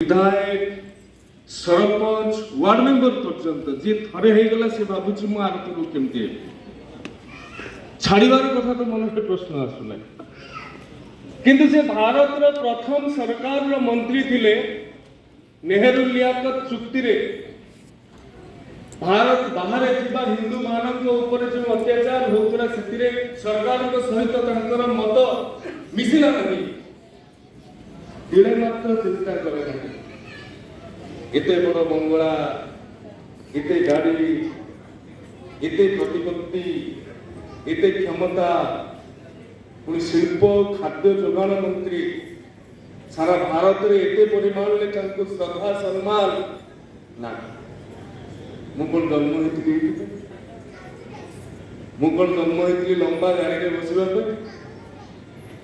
विधायक sarpanch ward member पर्यंत जी थरे हो गला से भावुची मु आरतरू केमती छाड़ीबार कथा तो मन में प्रश्न आसुना किंतु से भारत रो प्रथम सरकार रो मंत्री थिले नेहरू लियाकत चुक्ति रे भारत बाहर थिबा हिंदू मानक ऊपर जो अत्याचार होतरा सेतिरे सरकार को सहित तंकर मत मिसिला नहीं दिले मात्र चिंता करे नहीं इते बड़ मंगला इते गाड़ी इते प्रतिपत्ति इते क्षमता पुणी शिल्प खाद्य जोगाण मंत्री सारा भारत रे एते परिमाण ले तांको श्रद्धा सम्मान ना मुकुल जन्म होती मुकुल जन्म होती लंबा गाड़ी रे बसबा पे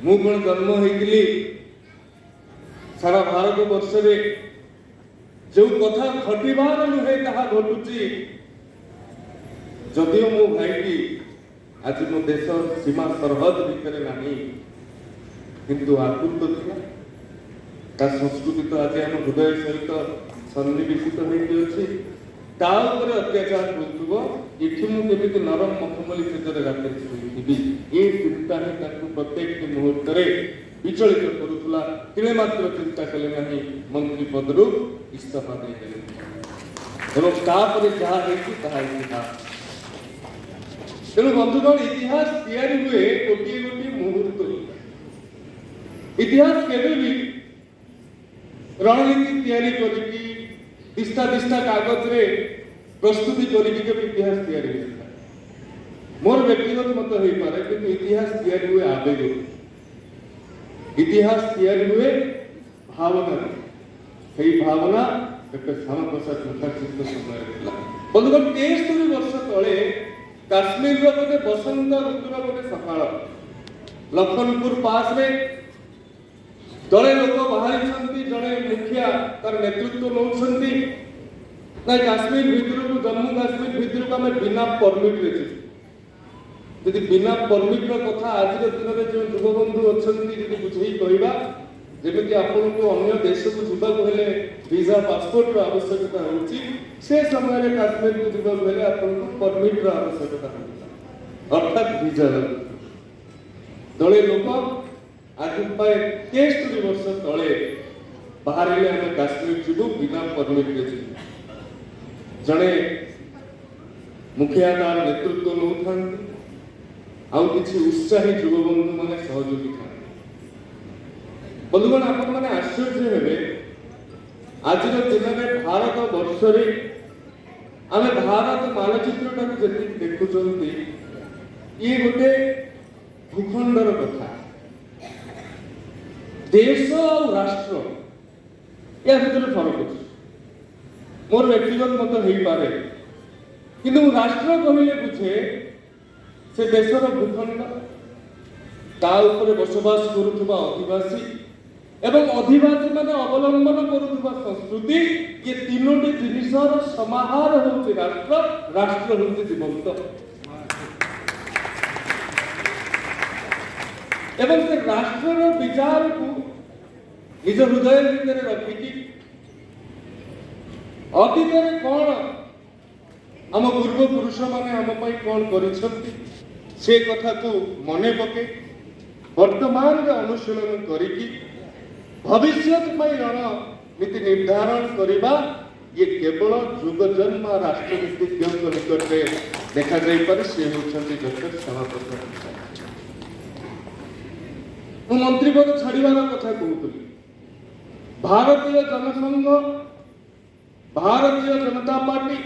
मुकुल जन्म होती सारा भारत वर्ष रे जो कथा घटबार नुहे ताहा घटुची जदियो मो भाई की आज मो देश सीमा सरहद भितर नहीं किंतु आकुल तो थिला ता संस्कृति तो आज हम हृदय सहित सन्निवेशित होती अच्छी ता ऊपर अत्याचार होतुबो इठी मु केमिति नरम मखमली सेजरे राते होइबी ए चिंता ने ताकू प्रत्येक मुहूर्त रे विचलित करुला तिने मात्र चिंता कले नहीं मंत्री पदरु इस्तीफा दे देले एवं तापर जहा हेतु ताहा इतिहास तेणु बंधुगण इतिहास तैयारी हुए गोटे गोटे मुहूर्त इतिहास केवे भी रणनीति तैयारी करिकी दिस्ता दिस्ता कागज रे प्रस्तुति करिकी के इतिहास तैयारी होता मोर व्यक्तिगत मत होई पारे किंतु इतिहास तैयारी हुए आवेग इतिहास तैयारी हुए भावना से भावना डॉक्टर श्यामा प्रसाद मुखर्जी समय बंधुगण 73 वर्ष तले काश्मीर रो गोटे बसंत ऋतुर गोटे सकाळ लखनपुर पास रे जड़े लोक बाहरी जड़े मुखिया तार नेतृत्व नौछंती ना काश्मीर भितर को जम्मू काश्मीर भितर को हमें बिना परमिट रे यदि बिना परमिट रो कथा आज दिन में जो युवा बंधु अच्छी यदि बुझे कहवा जमी आपन को अन्य देश को जावाक हेले वीजा पासपोर्ट रो आवश्यकता होची से समय काश्मीर को जावाक हेले आपन को परमिट रो आवश्यकता होता अर्थात वीजा दले लोक आज प्राय 73 वर्ष तले बाहर हम काश्मीर जीवु बिना परमिट रे जड़े मुखिया तार नेतृत्व नौ आउ किसी उत्साही युवा बंधु माने सहयोगी था बंधुगण आपण माने आश्चर्य हेबे आज दिन में भारत वर्ष रे आमे भारत मानचित्र टाकु जति देखुचंती ये गोटे भूखंडर कथा देश और राष्ट्र या भीतर फरक अछि मोर व्यक्तिगत मत होई पारे किंतु राष्ट्र कहले बुझे से देशर भूखंड ता ऊपर बसवास करुवा आदिवासी एवं आदिवासी माने अवलंबन करुवा संस्कृति ये तीनोटी जिनिसर समाहार होउछि राष्ट्र राष्ट्र होउछि जीवंत एवं से राष्ट्र विचार को निज हृदय भीतर रखिकी अतीत कौन आम पूर्व पुरुष माने आम पाई कौन करिसंती से कथा को मने पके वर्तमान रे अनुशीलन करिकी भविष्य रणनीति निर्धारण करिबा ये केवल युग जन्म राष्ट्रनीतिज्ञ निकट में देखा जाई पारे से होछंती डॉक्टर श्यामा प्रसाद मु मंत्री पद छाड़ीबार कथा कहूली भारतीय जनसंघ भारतीय जनता पार्टी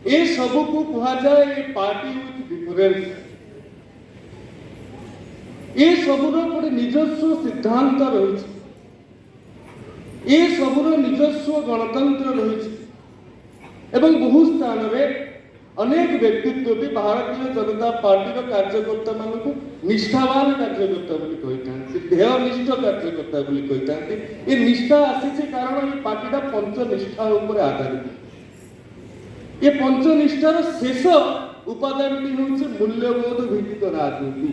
ए सब को कहा जाए पार्टी विथ डिफरेंस ए सबुर गोटे निजस्व सिद्धांत रही ए सबुर निजस्व गणतंत्र रही एवं बहु स्थान में अनेक व्यक्तित्व भी भारतीय जनता पार्टी कार्यकर्ता मानक निष्ठावान कार्यकर्ता ध्येयनिष्ठ कार्यकर्ता ये निष्ठा आसी कारण ये पार्टी पंचनिष्ठा आधारित ये पंचनिष्ठार शेष उपादान मूल्यबोध भित्तिक राजनीति।